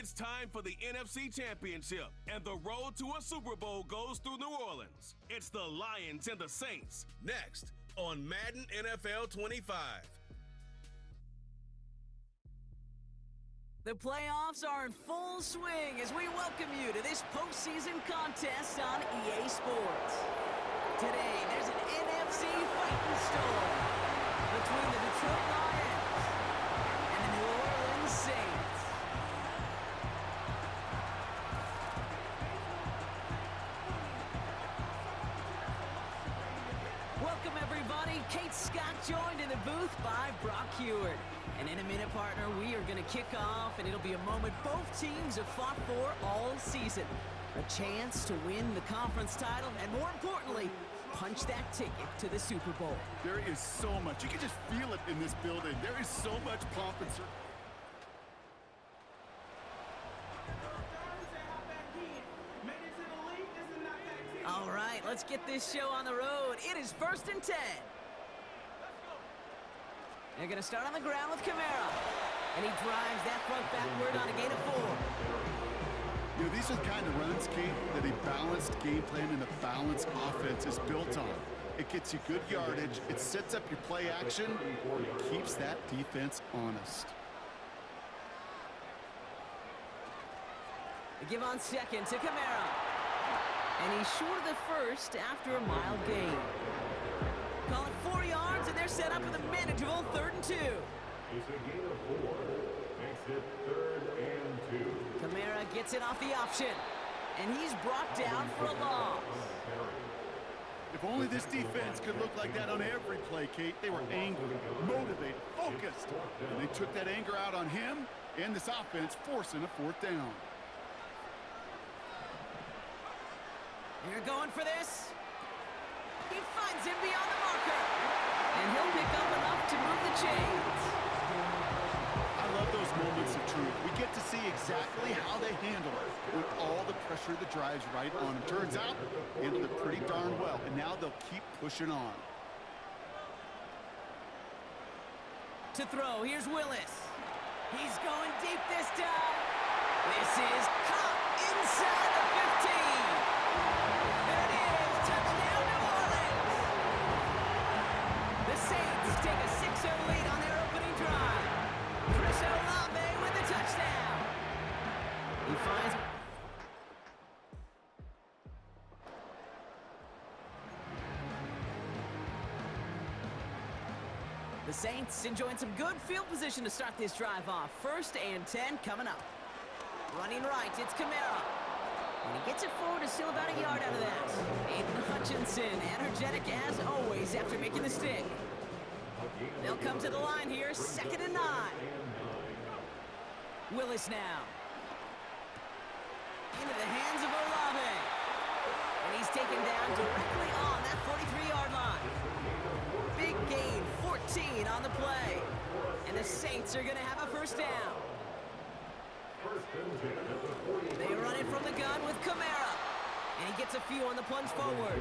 It's time for the NFC Championship, and the road to a Super Bowl goes through New Orleans. It's the Lions and the Saints, next on Madden NFL 25. The playoffs are in full swing as we welcome you to this postseason contest on EA Sports. Today, there's an NFC fighting storm between the Detroit Lions and the New Orleans Saints. Welcome, everybody. Kate Scott joined in the booth by Brock Heward. And in a minute, partner, we are going to kick off, and it'll be a moment both teams have fought for all season. A chance to win the conference title, and more importantly, punch that ticket to the Super Bowl. There is so much. You can just feel it in this building. There is so much pomp and circumstance. All right, let's get this show on the road. It is 1st and 10. They're going to start on the ground with Kamara. And he drives that front backward on a gain of 4. You know, these are the kind of runs, Kate, that a balanced game plan and a balanced offense is built on. It gets you good yardage, it sets up your play action, and it keeps that defense honest. They give on second to Kamara. And he's short of the first after a mild gain. Call it 4 yards, and they're set up with a manageable 3rd and 2. It's a gain of 4. Makes it 3rd and 2. Kamara gets it off the option, and he's brought down for a loss. If only this defense could look like that on every play, Kate. They were angry, motivated, focused, and they took that anger out on him and this offense, forcing a 4th down. They're going for this. He finds him beyond the marker. And he'll pick up enough to move the chains. I love those moments of truth. We get to see exactly how they handle it with all the pressure that drives right on them. Turns out, handled it pretty darn well. And now they'll keep pushing on. To throw, here's Willis. He's going deep this time. This is caught inside the 15. There it is, touchdown New Orleans. The Saints take a 6-0 lead on their opening drive. Chris Olave with the touchdown. He finds... The Saints enjoying some good field position to start this drive off. 1st and 10 coming up. Running right, it's Kamara. And he gets it forward to still about a yard out of that. Aiden Hutchinson, energetic as always after making the stick. They'll come to the line here, 2nd and 9. Willis now. Into the hands of Olave. And he's taken down directly on that 43-yard line. Big gain, 14 on the play. And the Saints are going to have a 1st down. They run it from the gun with Kamara. And he gets a few on the plunge forward.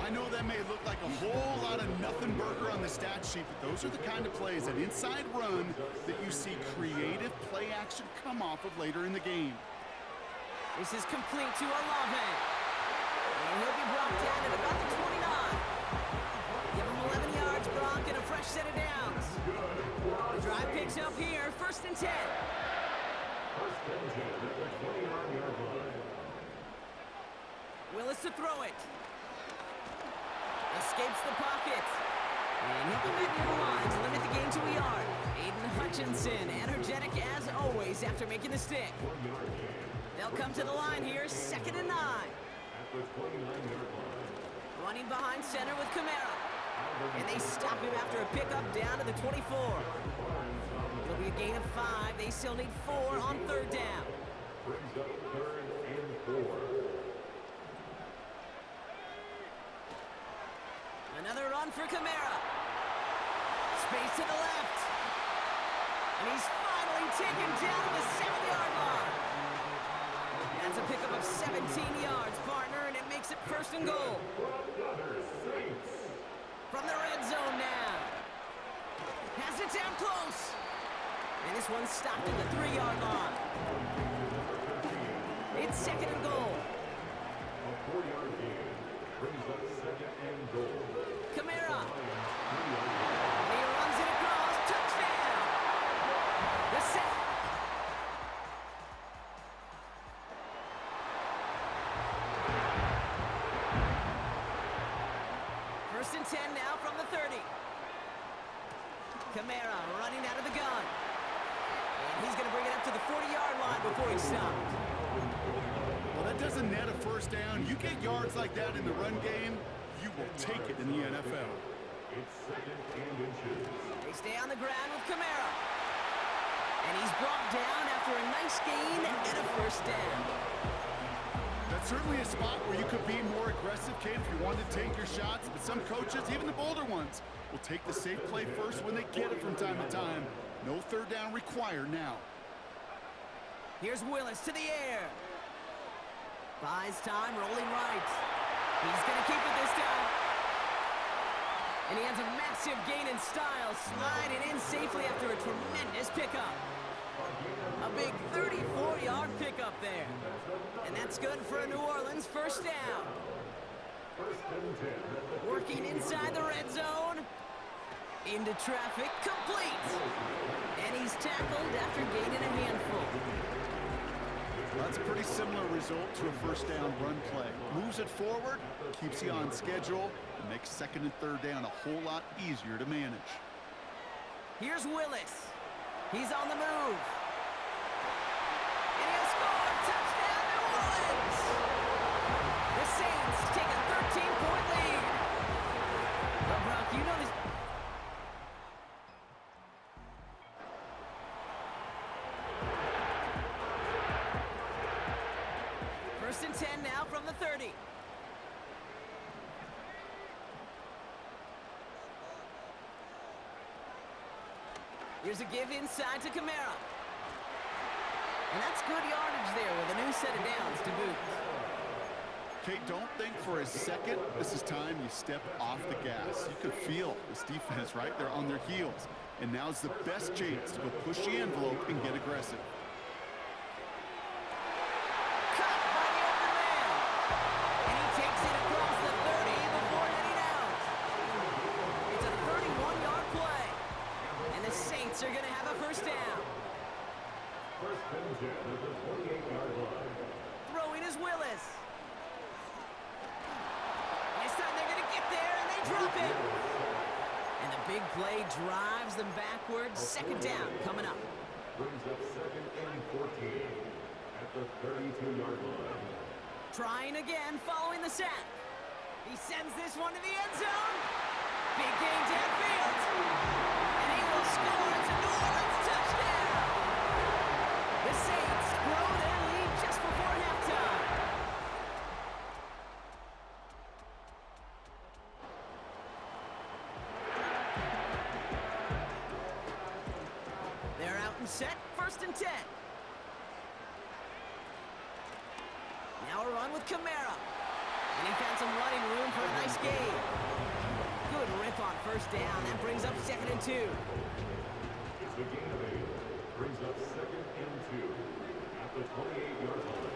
I know that may look like a whole lot of nothing burger on the stat sheet, but those are the kind of plays, an inside run, that you see creative play action come off of later in the game. This is complete to Olave. And he'll be brought down at about the 29. Give him 11 yards, Brock, and a fresh set of downs. The drive picks up here, 1st and 10. 1st and 10 at the 29-yard line. Willis to throw it. Escapes the pocket. And he'll be making the line to limit the gain to a yard. Aiden Hutchinson, energetic as always after making the stick. They'll come to the line here, 2nd and 9. At the 29-yard line. Running behind center with Kamara. And they stop him after a pickup down to the 24. It'll be a gain of 5. They still need 4 on 3rd down. Brings up 3rd and 4. Another run for Kamara. Space to the left. And he's finally taken down to the 7-yard line. That's a pickup of 17 yards, partner, and it makes it 1st and goal. From the red zone now. Has it down close. And this one's stopped at the 3-yard line. 10 now from the 30. Kamara running out of the gun. And he's going to bring it up to the 40-yard line before he's stopped. Well, that doesn't net a first down. You get yards like that in the run game, you will take it in the NFL. It's second and inches. They stay on the ground with Kamara. And he's brought down after a nice gain and a first down. That's certainly a spot where you could be more aggressive, Kate, if you wanted to take your shots. But some coaches, even the bolder ones, will take the safe play first when they get it from time to time. No third down required now. Here's Willis to the air. Buys time, rolling right. He's going to keep it this time. And he has a massive gain in style, sliding in safely after a tremendous pickup. A big 34-yard pickup there. And that's good for a New Orleans first down. Working inside the red zone. Into traffic, complete. And he's tackled after gaining a handful. That's a pretty similar result to a first down run play. Moves it forward, keeps you on schedule, and makes second and third down a whole lot easier to manage. Here's Willis. He's on the move. And he'll score. Touchdown, New Orleans! The Saints take a 13-point lead. Well, Brock, you know this. First and 10 now from the 30. Here's a give inside to Kamara. And that's good yardage there with a new set of downs to boot. Kate, don't think for a second this is time you step off the gas. You could feel this defense right there on their heels. And now's the best chance to go push the envelope and get aggressive. Cut by the open man. And he takes it across the 30 before heading out. It's a 31-yard play. And the Saints are going to have a first down. First and 10 at the 28-yard line. Throwing is Willis. This time they're going to get there, and they drop it. And the big play drives them backwards. Second down coming up. Brings up second and 14 at the 32-yard line. Trying again following the sack. He sends this one to the end zone. Big gain downfield. And he will score. It's a New Orleans touchdown. The Saints grow their lead just before halftime. They're out and set, first and 10. Now a run with Kamara. And he found some running room for a nice gain. Good rip on first down. That brings up second and 2. It's a gain of 8. Brings up second and 2 at the 28-yard line.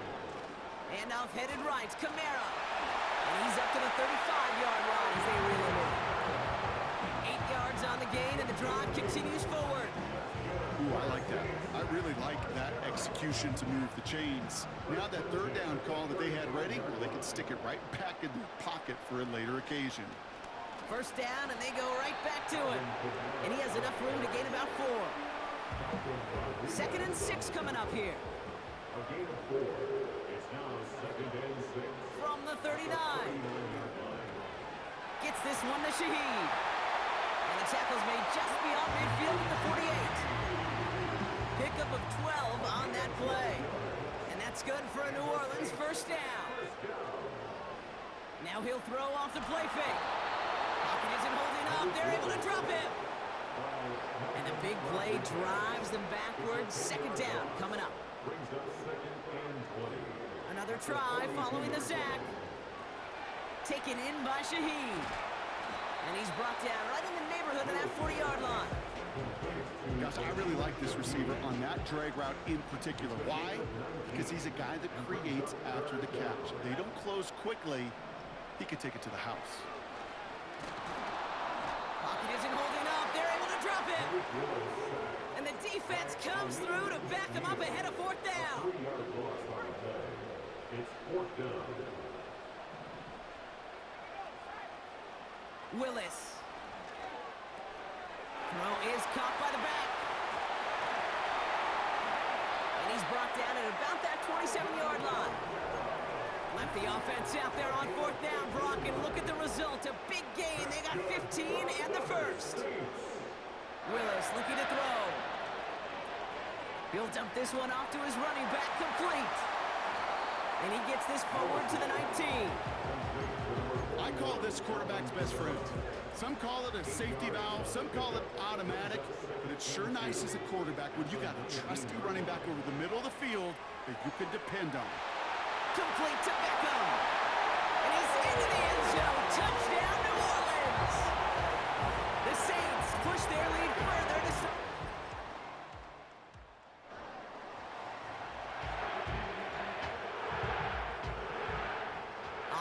Handoff headed right, Kamara. And he's up to the 35-yard line as they reel him in. 8 yards on the gain, and the drive continues forward. Ooh, I like that. I really like that execution to move the chains. Now that third down call that they had ready, well, they can stick it right back in their pocket for a later occasion. First down, and they go right back to it. And he has enough room to gain about 4. Second and 6 coming up here. A gain of 4. It's now second and 6. From the 39. Gets this one to Shaheed. And the tackle's made just beyond midfield at the 48. Pickup of 12 on that play. And that's good for a New Orleans first down. Now he'll throw off the play fake. Pocket isn't holding up. They're able to drop him. And the big play drives them backwards. Second down coming up. Brings up second and 20. Another try following the sack. Taken in by Shaheed. And he's brought down right in the neighborhood of that 40-yard line. Gosh, I really like this receiver on that drag route in particular. Why? Because he's a guy that creates after the catch. If they don't close quickly, he could take it to the house. Pocket isn't holding up. They're able to drop him. And the defense comes through to back him up ahead of fourth down. 3-yard loss on the play. It's fourth down. Willis. Throw is caught by the back. And he's brought down at about that 27-yard line. Left the offense out there on 4th down, Brock, and look at the result. A big gain. They got 15 and the first. Willis looking to throw. He'll dump this one off to his running back, complete. And he gets this forward to the 19. I call this quarterback's best friend. Some call it a safety valve, some call it automatic, but it's sure nice as a quarterback when you got a trusty running back over the middle of the field that you can depend on. Complete to Beckham. And he's into the end zone. Touchdown, New Orleans. The Saints push their lead further to start.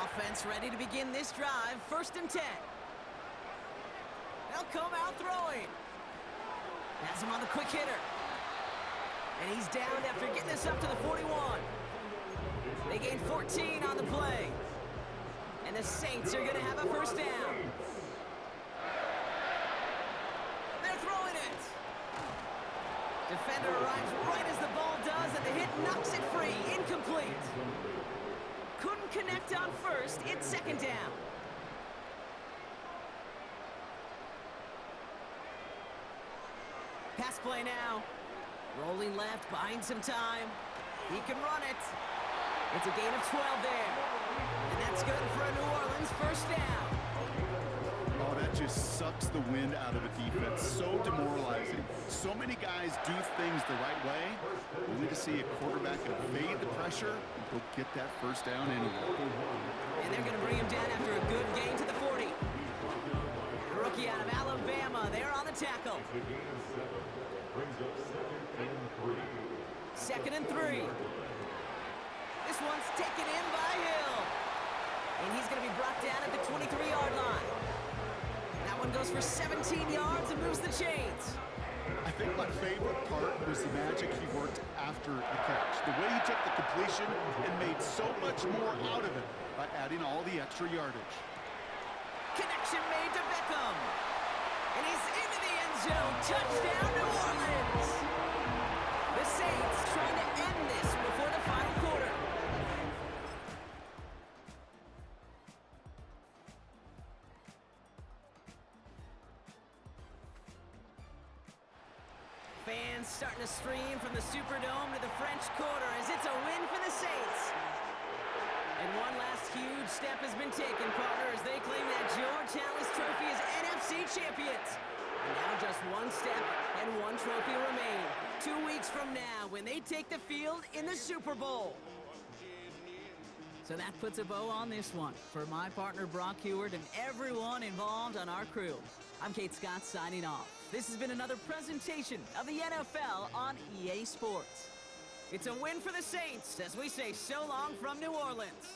Offense ready to begin this drive. 1st and 10. They'll come out throwing. Has him on the quick hitter. And he's down after getting this up to the 41. They gain 14 on the play. And the Saints are going to have a 1st down. They're throwing it. Defender arrives right as the ball does, and the hit knocks it free. Incomplete. Couldn't connect on 1st. It's 2nd down. Pass play now. Rolling left, buying some time. He can run it. It's a gain of 12 there. And that's good for a New Orleans 1st down. Oh, that just sucks the wind out of a defense. So demoralizing. So many guys do things the right way, only to see a quarterback evade the pressure and go get that 1st down anyway. And they're going to bring him down after a good gain to the 40. The rookie out of Alabama, they're on the tackle. Brings up 2nd and 3. 2nd and 3. This one's taken in by Hill. And he's going to be brought down at the 23-yard line. That one goes for 17 yards and moves the chains. I think my favorite part was the magic he worked after the catch. The way he took the completion and made so much more out of it by adding all the extra yardage. Connection made to Beckham. And he's into the end zone. Touchdown, New Orleans. The Saints trying to end this before the final quarter. Fans starting to stream from the Superdome to the French Quarter as it's a win for the Saints. And one last huge step has been taken, partner, as they claim that George Halas Trophy as NFC champions. And now just one step and one trophy remain. 2 weeks from now when they take the field in the Super Bowl. So that puts a bow on this one. For my partner Brock Heward and everyone involved on our crew, I'm Kate Scott signing off. This has been another presentation of the NFL on EA Sports. It's a win for the Saints as we say so long from New Orleans.